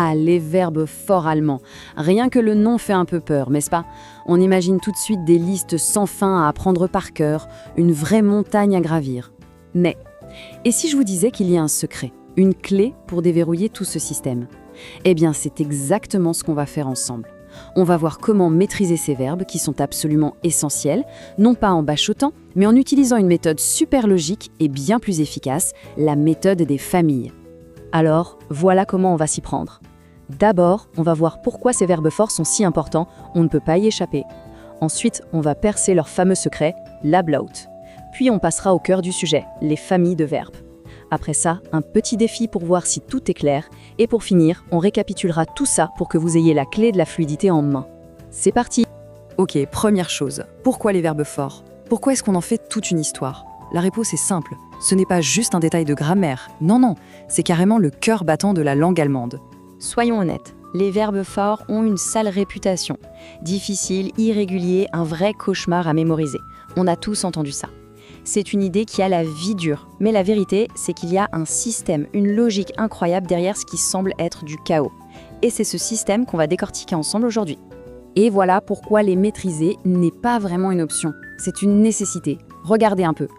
Ah, les verbes forts allemands. Rien que le nom fait un peu peur, n'est-ce pas? On imagine tout de suite des listes sans fin à apprendre par cœur, une vraie montagne à gravir. Mais, et si je vous disais qu'il y a un secret, une clé pour déverrouiller tout ce système? Eh bien, c'est exactement ce qu'on va faire ensemble. On va voir comment maîtriser ces verbes qui sont absolument essentiels, non pas en bachotant, mais en utilisant une méthode super logique et bien plus efficace, la méthode des familles. Alors, voilà comment on va s'y prendre. D'abord, on va voir pourquoi ces verbes forts sont si importants, on ne peut pas y échapper. Ensuite, on va percer leur fameux secret, l'ablaut. Puis on passera au cœur du sujet, les familles de verbes. Après ça, un petit défi pour voir si tout est clair. Et pour finir, on récapitulera tout ça pour que vous ayez la clé de la fluidité en main. C'est parti! Ok, première chose, pourquoi les verbes forts? Pourquoi est-ce qu'on en fait toute une histoire? La réponse est simple, ce n'est pas juste un détail de grammaire, non, c'est carrément le cœur battant de la langue allemande. Soyons honnêtes, les verbes forts ont une sale réputation. Difficile, irrégulier, un vrai cauchemar à mémoriser. On a tous entendu ça. C'est une idée qui a la vie dure, mais la vérité, c'est qu'il y a un système, une logique incroyable derrière ce qui semble être du chaos. Et c'est ce système qu'on va décortiquer ensemble aujourd'hui. Et voilà pourquoi les maîtriser n'est pas vraiment une option, c'est une nécessité. Regardez un peu.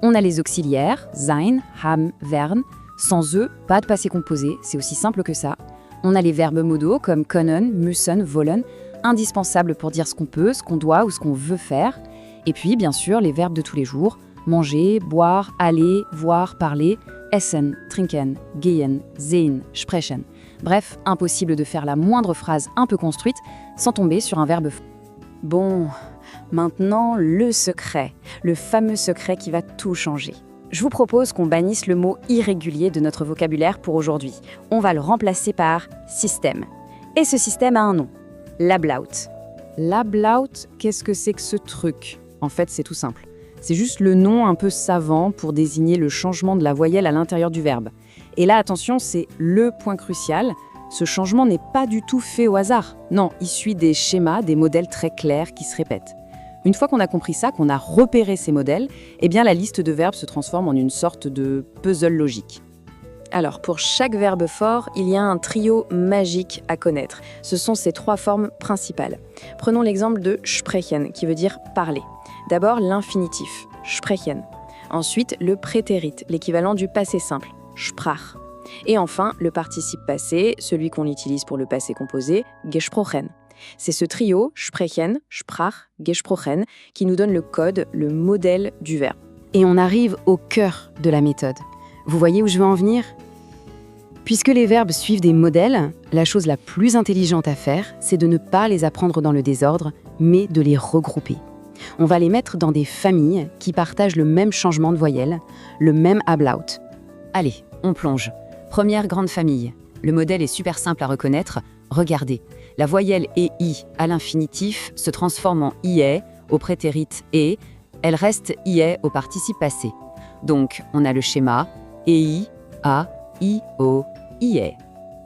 On a les auxiliaires, sein, haben, werden. Sans eux, pas de passé composé, c'est aussi simple que ça. On a les verbes modaux comme können, müssen, wollen, indispensables pour dire ce qu'on peut, ce qu'on doit ou ce qu'on veut faire. Et puis, bien sûr, les verbes de tous les jours, manger, boire, aller, voir, parler, essen, trinken, gehen, sehen, sprechen. Bref, impossible de faire la moindre phrase un peu construite sans tomber sur un verbe fort. Bon, maintenant, le secret, le fameux secret qui va tout changer. Je vous propose qu'on bannisse le mot irrégulier de notre vocabulaire pour aujourd'hui. On va le remplacer par système. Et ce système a un nom, l'ablaut. L'ablaut, qu'est-ce que c'est que ce truc? En fait, c'est tout simple. C'est juste le nom un peu savant pour désigner le changement de la voyelle à l'intérieur du verbe. Et là, attention, c'est le point crucial. Ce changement n'est pas du tout fait au hasard. Non, il suit des schémas, des modèles très clairs qui se répètent. Une fois qu'on a compris ça, qu'on a repéré ces modèles, eh bien la liste de verbes se transforme en une sorte de puzzle logique. Alors, pour chaque verbe fort, il y a un trio magique à connaître. Ce sont ces trois formes principales. Prenons l'exemple de sprechen, qui veut dire parler. D'abord, l'infinitif, sprechen. Ensuite, le prétérit, l'équivalent du passé simple, sprach. Et enfin, le participe passé, celui qu'on utilise pour le passé composé, gesprochen. C'est ce trio, sprechen, sprach, gesprochen, qui nous donne le code, le modèle du verbe. Et on arrive au cœur de la méthode. Vous voyez où je veux en venir? Puisque les verbes suivent des modèles, la chose la plus intelligente à faire, c'est de ne pas les apprendre dans le désordre, mais de les regrouper. On va les mettre dans des familles qui partagent le même changement de voyelle, le même ablaut. Allez, on plonge. Première grande famille. Le modèle est super simple à reconnaître. Regardez, la voyelle EI à l'infinitif se transforme en IE au prétérit et, elle reste IE au participe passé. Donc, on a le schéma EI, A, I, O, IE.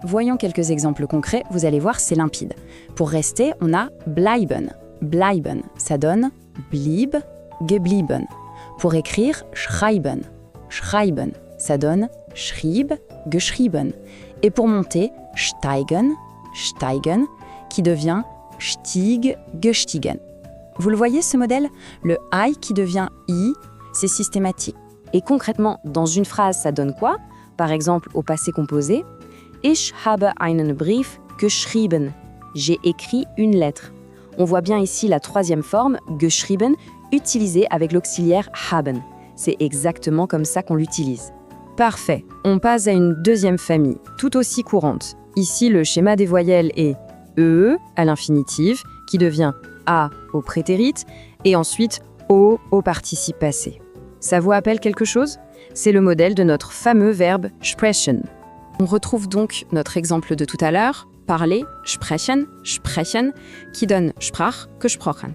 Voyons quelques exemples concrets, vous allez voir, c'est limpide. Pour rester, on a bleiben. Bleiben, ça donne blieb, geblieben. Pour écrire, schreiben. Schreiben, ça donne schrieb, geschrieben. Et pour monter, steigen, steigen, qui devient stieg, gestiegen. Vous le voyez ce modèle? Le I qui devient I, c'est systématique. Et concrètement, dans une phrase, ça donne quoi? Par exemple, au passé composé, Ich habe einen Brief geschrieben. J'ai écrit une lettre. On voit bien ici la troisième forme, geschrieben, utilisée avec l'auxiliaire haben. C'est exactement comme ça qu'on l'utilise. Parfait, on passe à une deuxième famille, tout aussi courante. Ici, le schéma des voyelles est E à l'infinitif, qui devient A au prétérit, et ensuite O au participe passé. Ça vous rappelle quelque chose? C'est le modèle de notre fameux verbe sprechen. On retrouve donc notre exemple de tout à l'heure, parler, sprechen, sprechen, qui donne sprach, gesprochen.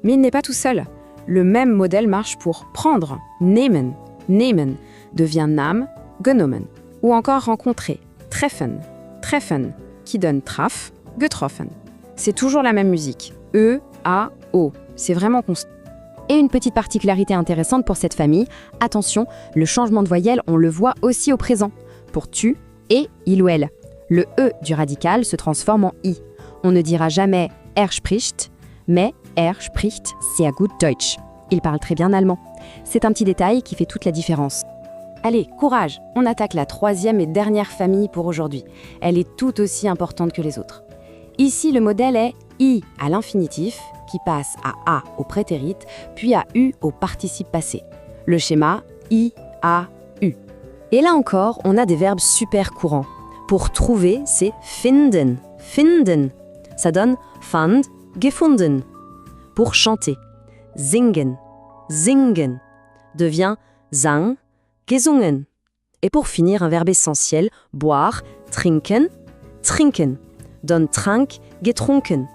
Mais il n'est pas tout seul. Le même modèle marche pour prendre, nehmen, nehmen, devient Nahm, genommen. Ou encore rencontrer, treffen, treffen, qui donne traf, getroffen. C'est toujours la même musique, E, A, O. C'est vraiment constant. Et une petite particularité intéressante pour cette famille, attention, le changement de voyelle, on le voit aussi au présent, pour tu et il ou elle. Le E du radical se transforme en I. On ne dira jamais spricht, mais spricht sehr gut Deutsch. Il parle très bien allemand. C'est un petit détail qui fait toute la différence. Allez, courage, on attaque la troisième et dernière famille pour aujourd'hui. Elle est tout aussi importante que les autres. Ici, le modèle est I à l'infinitif, qui passe à A au prétérit, puis à U au participe passé. Le schéma I, A, U. Et là encore, on a des verbes super courants. Pour trouver, c'est finden, finden. Ça donne fand, gefunden. Pour chanter, singen, singen, devient sang, gesungen. Et pour finir, un verbe essentiel, boire, trinken, trinken, donne trank, getrunken.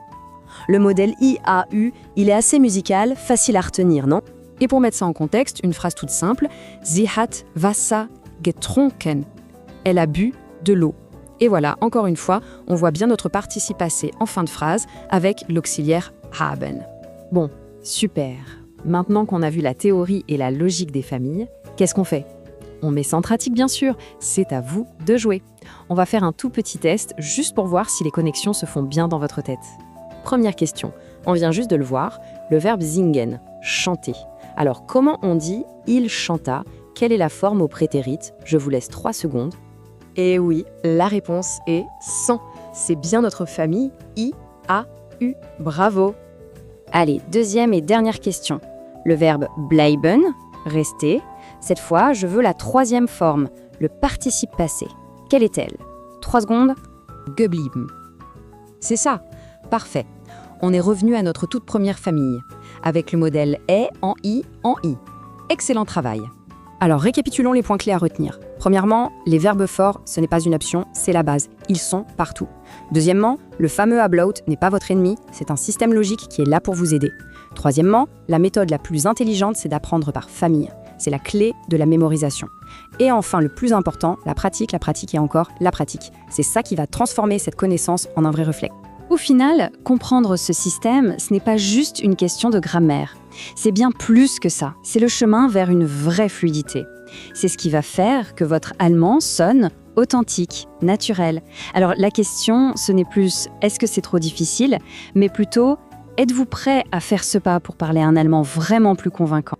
Le modèle IAU, il est assez musical, facile à retenir, non? Et pour mettre ça en contexte, une phrase toute simple, Sie hat Wasser getrunken. Elle a bu de l'eau. Et voilà, encore une fois, on voit bien notre participe passé en fin de phrase avec l'auxiliaire haben. Bon, super. Maintenant qu'on a vu la théorie et la logique des familles, qu'est-ce qu'on fait? On met ça en pratique, bien sûr. C'est à vous de jouer. On va faire un tout petit test, juste pour voir si les connexions se font bien dans votre tête. Première question, on vient juste de le voir, le verbe singen, chanter. Alors, comment on dit « il chanta » Quelle est la forme au prétérit? Je vous laisse 3 secondes. Et oui, la réponse est « sang ». C'est bien notre famille I-A-U. Bravo! Allez, deuxième et dernière question. Le verbe bleiben, rester. Cette fois, je veux la troisième forme, le participe passé. Quelle est-elle? 3 secondes. Geblieben. C'est ça, parfait. On est revenu à notre toute première famille, avec le modèle est en I. Excellent travail. Alors récapitulons les points clés à retenir. Premièrement, les verbes forts, ce n'est pas une option, c'est la base. Ils sont partout. Deuxièmement, le fameux ablaut n'est pas votre ennemi, c'est un système logique qui est là pour vous aider. Troisièmement, la méthode la plus intelligente, c'est d'apprendre par famille. C'est la clé de la mémorisation. Et enfin, le plus important, la pratique et encore la pratique. C'est ça qui va transformer cette connaissance en un vrai réflexe. Au final, comprendre ce système, ce n'est pas juste une question de grammaire. C'est bien plus que ça. C'est le chemin vers une vraie fluidité. C'est ce qui va faire que votre allemand sonne authentique, naturel. Alors la question, ce n'est plus « est-ce que c'est trop difficile ?», mais plutôt « êtes-vous prêt à faire ce pas pour parler un allemand vraiment plus convaincant ?»